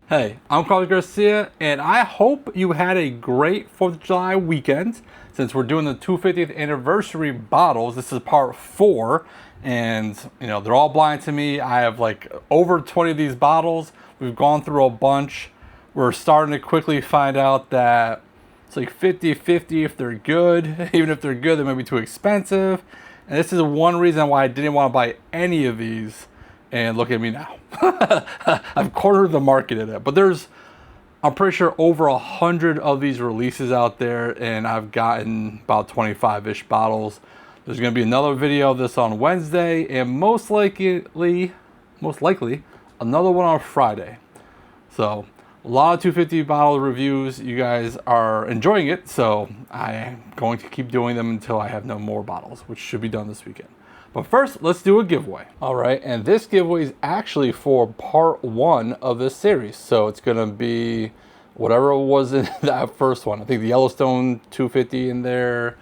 Hey, I'm Carlos Garcia, and I hope you had a great 4th of July weekend. Since we're doing the 250th anniversary bottles, this is part 4, and they're all blind to me. I have like over 20 of these bottles. We've gone through a bunch. We're starting to quickly find out that it's like 50-50 if they're good. Even if they're good, they might be too expensive. And this is one reason why I didn't want to buy any of these. And look at me now. I've cornered the market in it. But I'm pretty sure over 100 of these releases out there, and I've gotten about 25-ish bottles. There's going to be another video of this on Wednesday, and most likely another one on Friday. So a lot of 250 bottle reviews. You guys are enjoying it, so I'm going to keep doing them until I have no more bottles, which should be done this weekend. But first, let's do a giveaway. All right, and this giveaway is actually for part 1 of this series. So it's gonna be whatever was in that first one. I think the Yellowstone 250 in there,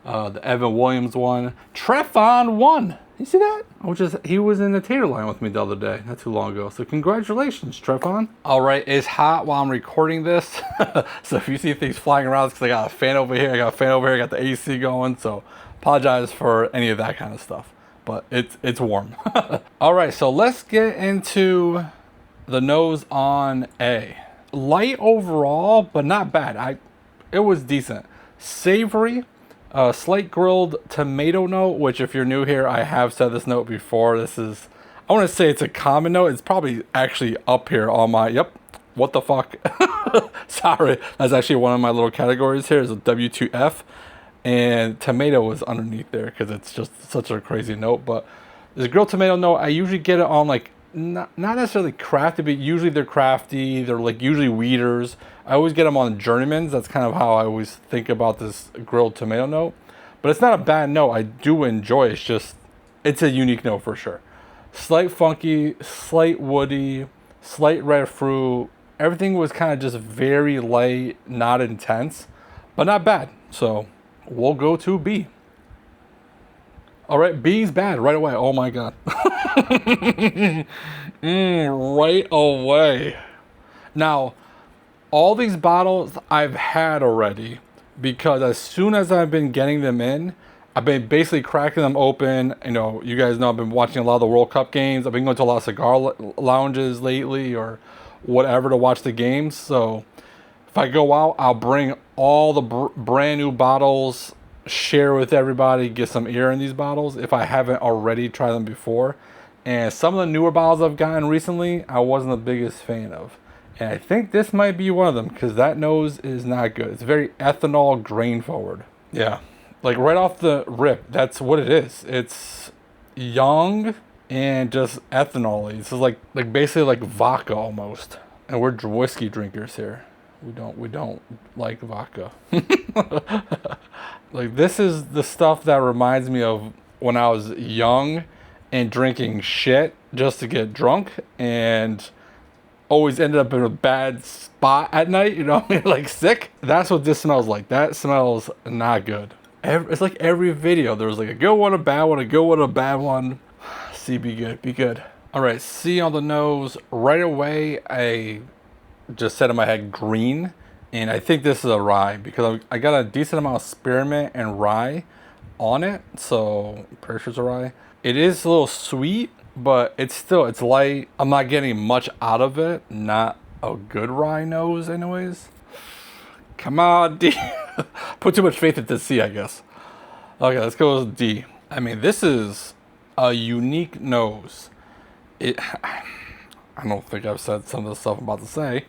the Evan Williams one. Trefon won. You see that? He was in the tater line with me the other day, not too long ago. So congratulations, Trefon. All right, it's hot while I'm recording this. So if you see things flying around, it's because I got a fan over here, I got the AC going, so apologize for any of that kind of stuff. But it's warm. All right, so let's get into the nose on A. Light overall, but not bad. It was decent. Savory, slight grilled tomato note, which if you're new here, I have said this note before. I want to say it's a common note. It's probably actually up here on my, what the fuck? Sorry, that's actually one of my little categories here is a W2F. And tomato was underneath there because it's just such a crazy note. But this grilled tomato note, I usually get it on like not necessarily crafty, but usually they're crafty. They're like usually weeders. I always get them on journeymans. That's kind of how I always think about this grilled tomato note. But it's not a bad note. I do enjoy it. It's a unique note for sure. Slight funky, slight woody, slight red fruit. Everything was kind of just very light, not intense, but not bad. So we'll go to B. All right, B's bad right away. Oh my God. Right away. Now, all these bottles I've had already because as soon as I've been getting them in, I've been basically cracking them open. You guys know I've been watching a lot of the World Cup games. I've been going to a lot of cigar lounges lately or whatever to watch the games. So if I go out, I'll bring all the brand new bottles, share with everybody, get some air in these bottles if I haven't already tried them before. And some of the newer bottles I've gotten recently, I wasn't the biggest fan of. And I think this might be one of them because that nose is not good. It's very ethanol grain forward. Yeah, like right off the rip, that's what it is. It's young and just ethanol-y. This is like basically like vodka almost. And we're whiskey drinkers here. We don't like vodka. Like this is the stuff that reminds me of when I was young and drinking shit just to get drunk and always ended up in a bad spot at night, like sick. That's what this smells like. That smells not good. It's like every video. There was like a good one, a bad one, a good one, a bad one. C, be good. All right, C on the nose. Right away, I just said in my head green, and I think this is a rye because I got a decent amount of spearmint and rye on it, so I'm pretty sure it's a rye. It is a little sweet, but it's light. I'm not getting much out of it. Not a good rye nose anyways. Come on, D. Put too much faith into C, I guess. Okay, let's go with D. I mean, this is a unique nose. I don't think I've said some of the stuff I'm about to say.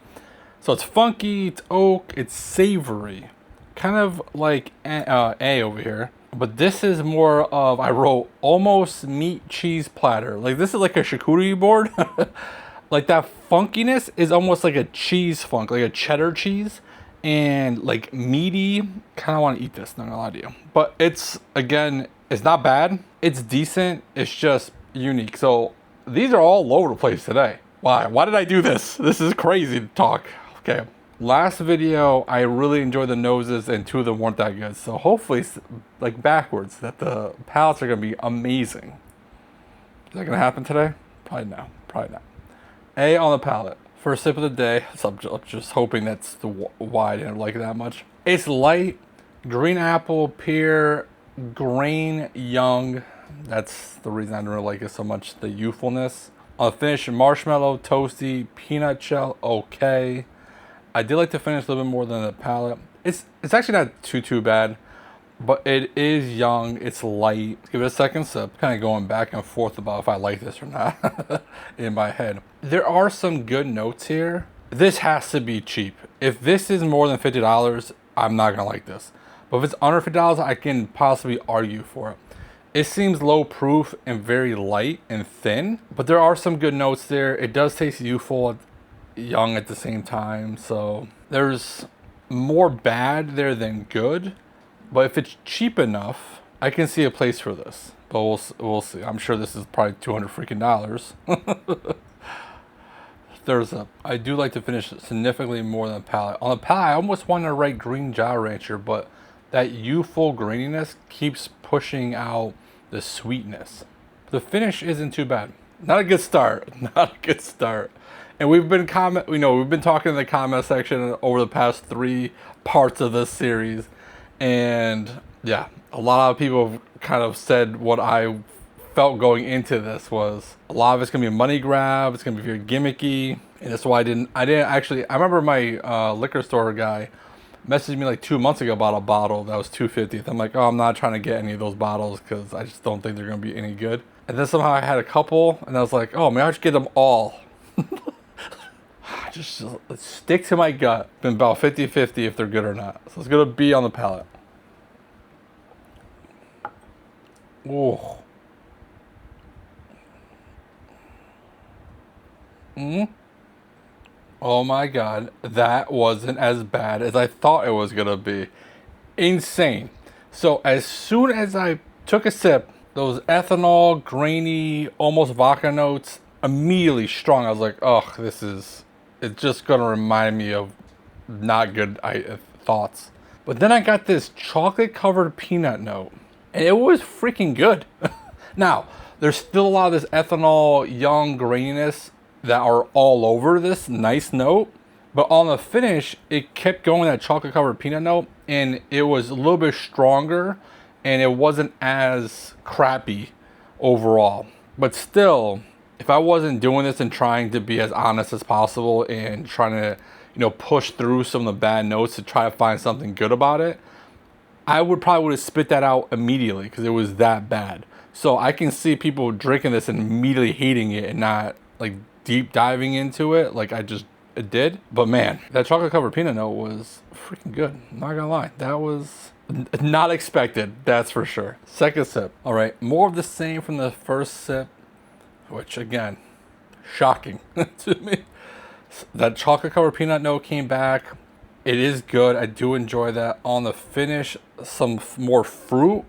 So it's funky, it's oak, it's savory. Kind of like A over here. But this is more of, I wrote almost meat cheese platter. Like this is like a charcuterie board. Like that funkiness is almost like a cheese funk, like a cheddar cheese. And like meaty, kind of want to eat this, not gonna lie to you. But it's not bad. It's decent, it's just unique. So these are all over the place today. Why did I do this? This is crazy to talk. Okay, last video, I really enjoyed the noses and 2 of them weren't that good. So hopefully, like backwards, that the palates are gonna be amazing. Is that gonna happen today? Probably not. A on the palate. First sip of the day. So I'm just hoping that's why I didn't like it that much. It's light, green apple, pear, grain, young. That's the reason I didn't really like it so much, the youthfulness. On the finish, marshmallow, toasty, peanut shell, okay. I did like the finish a little bit more than the palate. It's actually not too bad, but it is young, it's light. Give it a second sip. Kind of going back and forth about if I like this or not in my head. There are some good notes here. This has to be cheap. If this is more than $50, I'm not gonna like this. But if it's under $50, I can possibly argue for it. It seems low proof and very light and thin, but there are some good notes there. It does taste youthful, young at the same time. So there's more bad there than good. But if it's cheap enough, I can see a place for this. But we'll see. I'm sure this is probably $200 freaking dollars. I do like to finish significantly more than the palate. On the palate, I almost want to write Green Jolly Rancher, but that youthful graininess keeps pushing out the sweetness. The finish isn't too bad. Not a good start. Not a good start. And we've been talking in the comment section over the past 3 parts of this series, and yeah, a lot of people have kind of said what I felt going into this was a lot of it's gonna be a money grab. It's gonna be very gimmicky, and that's why I didn't actually. I remember my liquor store guy messaged me like 2 months ago about a bottle that was $250. I'm like, oh, I'm not trying to get any of those bottles because I just don't think they're gonna be any good. And then somehow I had a couple, and I was like, oh, maybe I should get them all. Just stick to my gut. Been about 50-50 if they're good or not. So it's gonna be on the palate. Oh. Oh my god, that wasn't as bad as I thought it was gonna be. Insane. So as soon as I took a sip, those ethanol, grainy, almost vodka notes, immediately strong. I was like, oh, it's just gonna remind me of not good thoughts. But then I got this chocolate covered peanut note, and it was freaking good. Now, there's still a lot of this ethanol, young graininess that are all over this nice note, but on the finish, it kept going that chocolate covered peanut note, and it was a little bit stronger, and it wasn't as crappy overall. But still, if I wasn't doing this and trying to be as honest as possible and trying to, push through some of the bad notes to try to find something good about it, I would have spit that out immediately because it was that bad. So I can see people drinking this and immediately hating it and not like deep diving into it like I just did. But man, that chocolate covered peanut note was freaking good. I'm not gonna lie, that was not expected, that's for sure. Second sip. All right, more of the same from the first sip, which again, shocking to me. That chocolate covered peanut note came back. It is good. I do enjoy that. On the finish, some more fruit.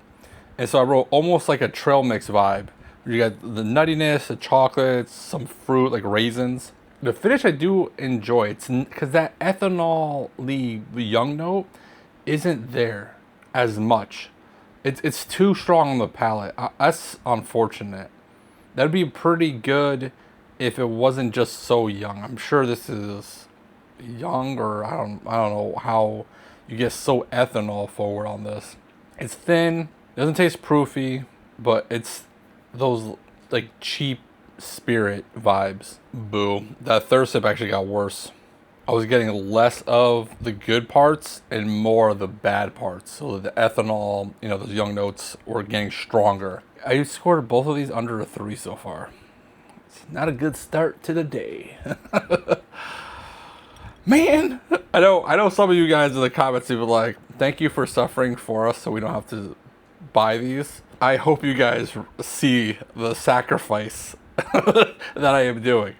And so I wrote almost like a trail mix vibe. You got the nuttiness, the chocolates, some fruit like raisins. The finish I do enjoy. It's because that ethanol-y young note isn't there as much. It's too strong on the palate. That's unfortunate. That'd be pretty good if it wasn't just so young. I'm sure this is young, or I don't know how you get so ethanol forward on this. It's thin, doesn't taste proofy, but it's those like cheap spirit vibes. Boo. That third sip actually got worse. I was getting less of the good parts and more of the bad parts. So the ethanol, those young notes were getting stronger. I scored both of these under a 3 so far. It's not a good start to the day. Man, I know some of you guys in the comments even like, thank you for suffering for us so we don't have to buy these. I hope you guys see the sacrifice that I am doing.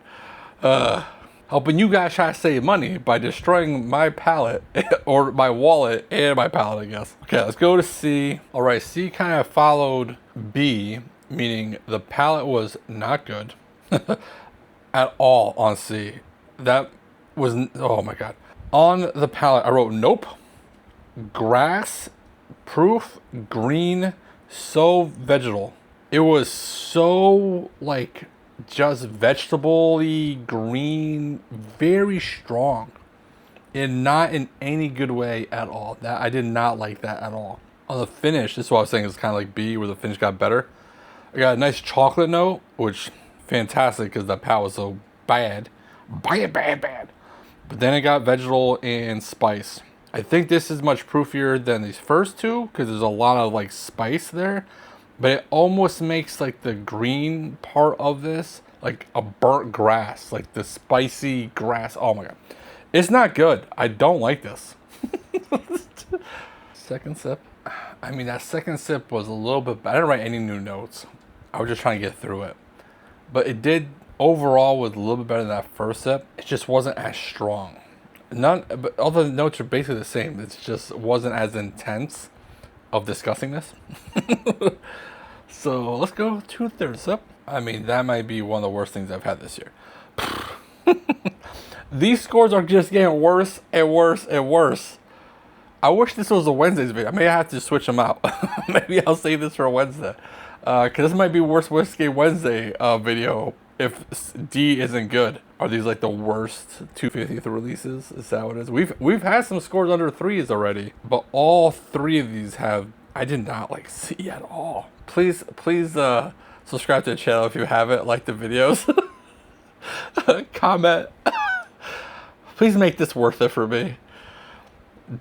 Helping you guys try to save money by destroying my palate, or my wallet and my palate, I guess. Okay, let's go to C. All right, C kind of followed B, meaning the palate was not good at all on C. That was, oh my God. On the palate, I wrote nope, grass, proof, green, so vegetal. It was so like just vegetable-y, green, very strong. And not in any good way at all. That I did not like that at all. On the finish, this is what I was saying, is kind of like B, where the finish got better. I got a nice chocolate note, which fantastic because the palate was so bad. Bad. But then it got vegetal and spice. I think this is much proofier than these first two because there's a lot of like spice there. But it almost makes like the green part of this like a burnt grass, like the spicy grass. Oh my God. It's not good. I don't like this. Second sip. I mean, that second sip was a little bit better. I didn't write any new notes. I was just trying to get through it. But it did, overall, was a little bit better than that first sip. It just wasn't as strong. But all the notes are basically the same. It just wasn't as intense of disgustingness. So let's go to the third sip. I mean, that might be one of the worst things I've had this year. These scores are just getting worse and worse and worse. I wish this was a Wednesday's video. I may have to switch them out. Maybe I'll save this for a Wednesday. Because this might be worst Whiskey Wednesday video if D isn't good. Are these like the worst 250th releases? Is that what it is? We've had some scores under 3s already. But all 3 of these have, I did not like C at all. Please subscribe to the channel if you haven't. Like the videos. Comment. Please make this worth it for me.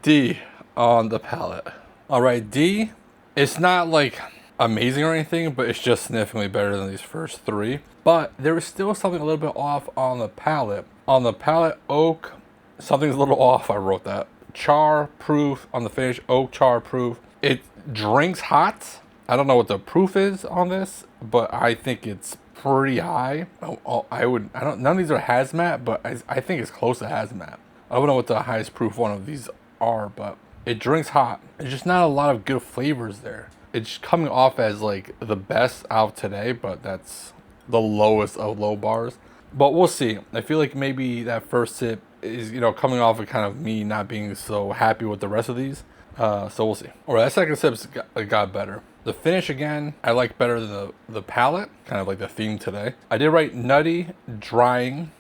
D on the palate. All right, D. It's not like amazing or anything, but it's just significantly better than these first 3. But there is still something a little bit off on the palate. On the palate, oak, something's a little off. I wrote that. Char proof on the finish. Oak char proof. It drinks hot. I don't know what the proof is on this, but I think it's pretty high. None of these are hazmat, but I think it's close to hazmat. I don't know what the highest proof one of these are, but it drinks hot. There's just not a lot of good flavors there. It's coming off as like the best out today, but that's the lowest of low bars. But we'll see. I feel like maybe that first sip is, coming off of kind of me not being so happy with the rest of these. So we'll see. All right, that second sip got better. The finish, again, I like better than the palate, kind of like the theme today. I did write nutty, drying.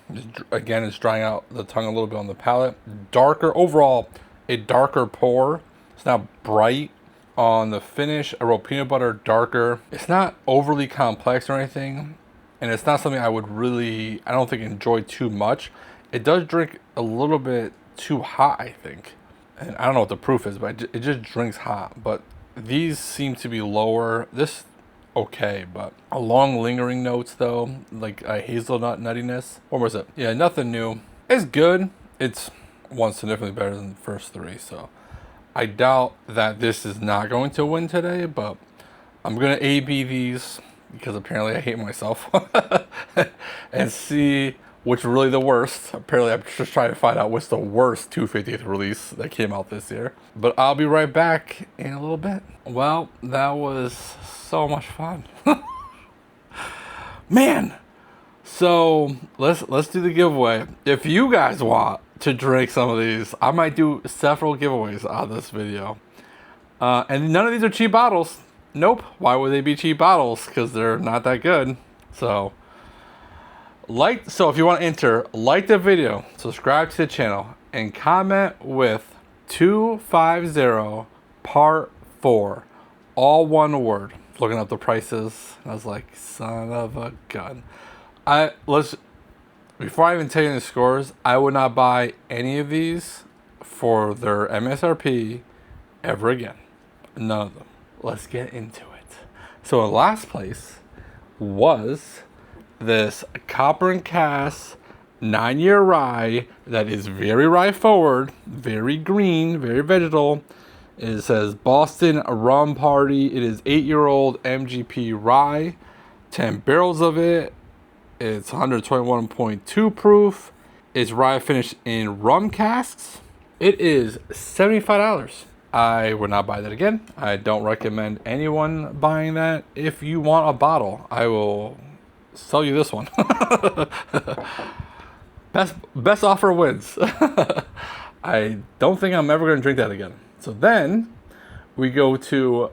Again, it's drying out the tongue a little bit on the palate. Darker, overall, a darker pour. It's not bright. On the finish, I wrote peanut butter, darker. It's not overly complex or anything. And it's not something I would really, I don't think, enjoy too much. It does drink a little bit too hot, I think. And I don't know what the proof is, but it just drinks hot. But these seem to be lower. This, okay, but a long lingering notes though, like a hazelnut nuttiness. What was it? Yeah, nothing new. It's good. It's one significantly better than the first 3, so I doubt that this is not going to win today, but I'm gonna A/B these because apparently I hate myself and see which is really the worst. Apparently I'm just trying to find out what's the worst 250th release that came out this year. But I'll be right back in a little bit. Well, that was so much fun. Man. So let's do the giveaway. If you guys want to drink some of these, I might do several giveaways on this video. And none of these are cheap bottles. Nope. Why would they be cheap bottles? Because they're not that good. So if you want to enter, like the video, subscribe to the channel, and comment with 250 part 4, all one word. Looking up the prices, I was like, son of a gun. Before I even tell you the scores, I would not buy any of these for their MSRP ever again. None of them. Let's get into it. So in last place was this Copper and Cask 9-year rye that is very rye forward, very green, very vegetal. It says Boston Rum Party. It is 8-year-old MGP rye, 10 barrels of it. It's 121.2 proof. It's rye finished in rum casks. It is $75. I would not buy that again. I don't recommend anyone buying that. If you want a bottle, I will sell you this one. Best offer wins. I don't think I'm ever going to drink that again. So then we go to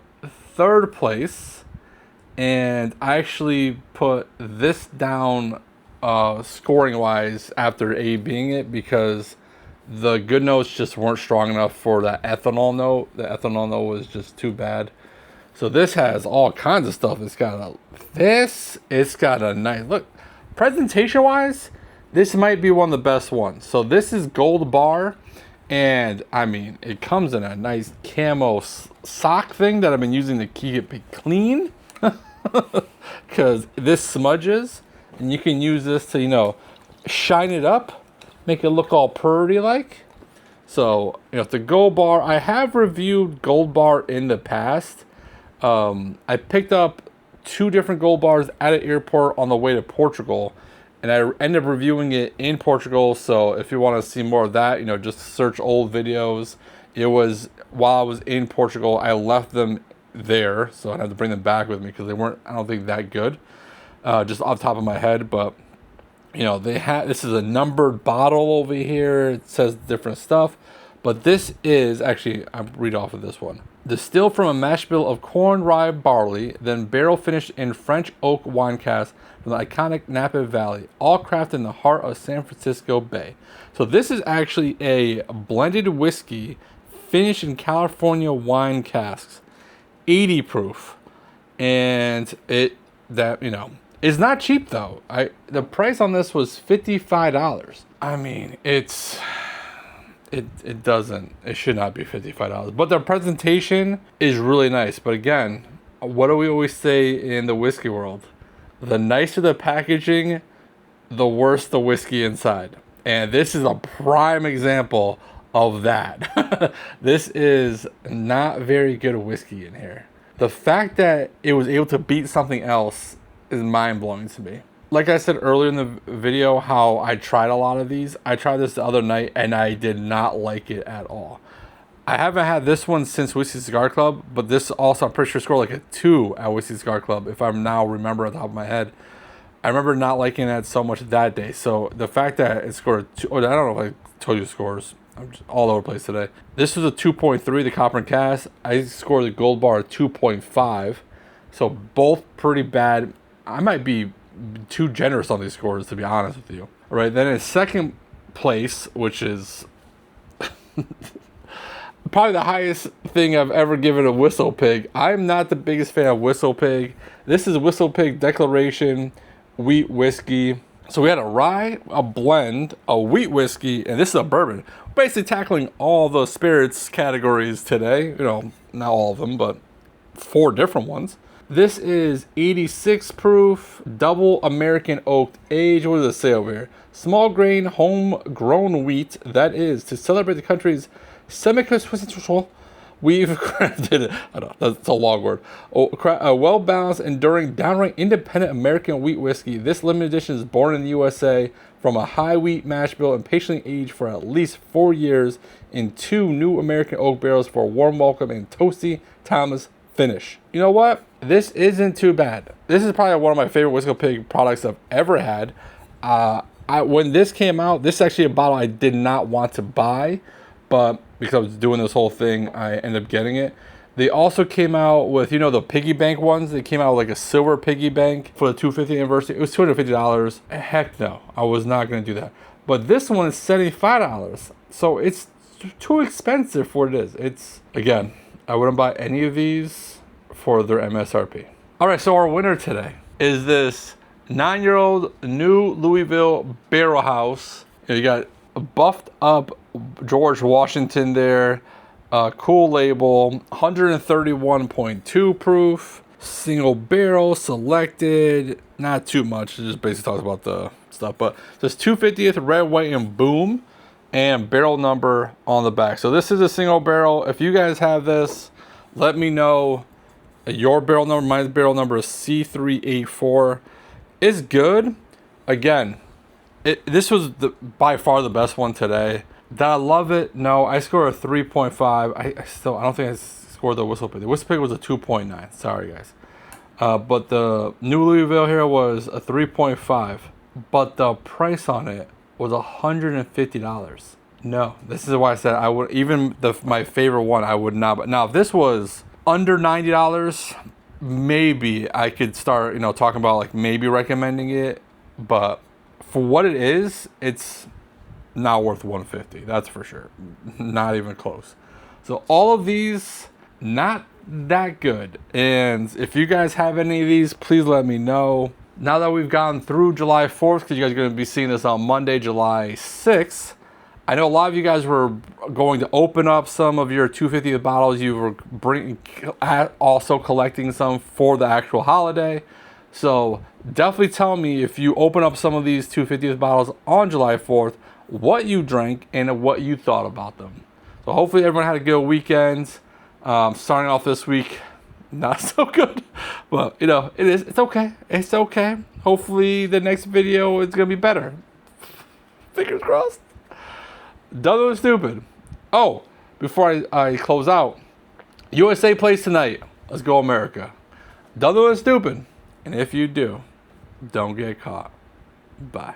third place, And I actually put this down scoring wise after A being it, because the good notes just weren't strong enough for that ethanol note. The ethanol note was just too bad. So this has all kinds of stuff. It's got a nice look. Presentation wise, this might be one of the best ones. So this is gold bar, and I mean, it comes in a nice camo sock thing that I've been using to keep it clean, because this smudges, and you can use this to, you know, shine it up, make it look all pretty like. So, you know, the gold bar, I have reviewed gold bar in the past. I picked up 2 different gold bars at an airport on the way to Portugal, and I ended up reviewing it in Portugal. So if you want to see more of that, you know, just search old videos. It was while I was in Portugal, I left them there, so I had to bring them back with me because they weren't, I don't think, that good, just off the top of my head. But you know, this is a numbered bottle over here. It says different stuff, but this is actually, I'll read off of this one. Distilled from a mash bill of corn, rye, barley, then barrel finished in French oak wine cask from the iconic Napa Valley, all crafted in the heart of San Francisco Bay. So this is actually a blended whiskey finished in California wine casks, 80 proof, and you know, it's not cheap though. The price on this was $55. I mean, it should not be $55, but the presentation is really nice. But again, what do we always say in the whiskey world? The nicer the packaging, the worse the whiskey inside. And this is a prime example of that. This is not very good whiskey in here. The fact that it was able to beat something else is mind-blowing to me. Like I said earlier in the video, how I tried a lot of these. I tried this the other night and I did not like it at all. I haven't had this one since Whiskey Cigar Club, but this also, I'm pretty sure, scored like a 2 at Whiskey Cigar Club, if I now remember at the top of my head. I remember not liking that so much that day. So the fact that it scored a 2, I don't know if I told you the scores. I'm just all over the place today. This was a 2.3, the Copper and Cask. I scored the Gold Bar a 2.5. So both pretty bad. I might be too generous on these scores, to be honest with you. All right, then in second place, which is probably the highest thing I've ever given a WhistlePig. I'm not the biggest fan of WhistlePig. This is WhistlePig Declaration Wheat Whiskey. So we had a rye, a blend, a wheat whiskey, and this is a bourbon. Basically tackling all the spirits categories today. You know, not all of them, but 4 different ones. This is 86 proof, double American oak age. What does it say over here? Small grain, homegrown wheat. That is to celebrate the country's semi-constitutional. We've crafted it. I know that's a long word. A well-balanced, enduring, downright independent American wheat whiskey. This limited edition is born in the USA from a high wheat mash bill and patiently aged for at least 4 years in 2 new American oak barrels for a warm welcome and toasty, timeless finish. You know what? This isn't too bad. This is probably one of my favorite WhistlePig products I've ever had. When this came out, this is actually a bottle I did not want to buy, but because I was doing this whole thing, I ended up getting it. They also came out with, you know, the piggy bank ones. They came out with like a silver piggy bank for the 250th anniversary. It was $250. Heck no, I was not going to do that. But this one is $75. So it's too expensive for what it is. It's, again, I wouldn't buy any of these for their MSRP. All right, so our winner today is this 9-year-old new Louisville barrel house. You got a buffed up George Washington there. Cool label, 131.2 proof, single barrel, selected, not too much. It just basically talks about the stuff, but this 250th red, white, and boom, and barrel number on the back. So this is a single barrel. If you guys have this, let me know your barrel number. My barrel number is C384. It's good. Again, this was by far the best one today. Did I love it? No, I scored a 3.5. I don't think I scored the WhistlePig. The WhistlePig was a 2.9. Sorry, guys. But the new Louisville here was a 3.5. But the price on it was $150. No, this is why I said I would, even my favorite one, I would not. But now, if this was under $90, maybe I could start, talking about like maybe recommending it, but for what it is, it's not worth 150. That's for sure. Not even close. So all of these, not that good. And if you guys have any of these, please let me know. Now that we've gone through July 4th, because you guys are going to be seeing this on Monday, July 6th, I know a lot of you guys were going to open up some of your 250th bottles. You were also collecting some for the actual holiday. So definitely tell me if you open up some of these 250th bottles on July 4th, what you drank and what you thought about them. So hopefully everyone had a good weekend. Starting off this week, not so good, but it's okay. It's okay. Hopefully the next video is gonna be better. Fingers crossed. Done doing stupid. Oh, before I close out, USA plays tonight. Let's go America. Done doing stupid. And if you do, don't get caught. Bye.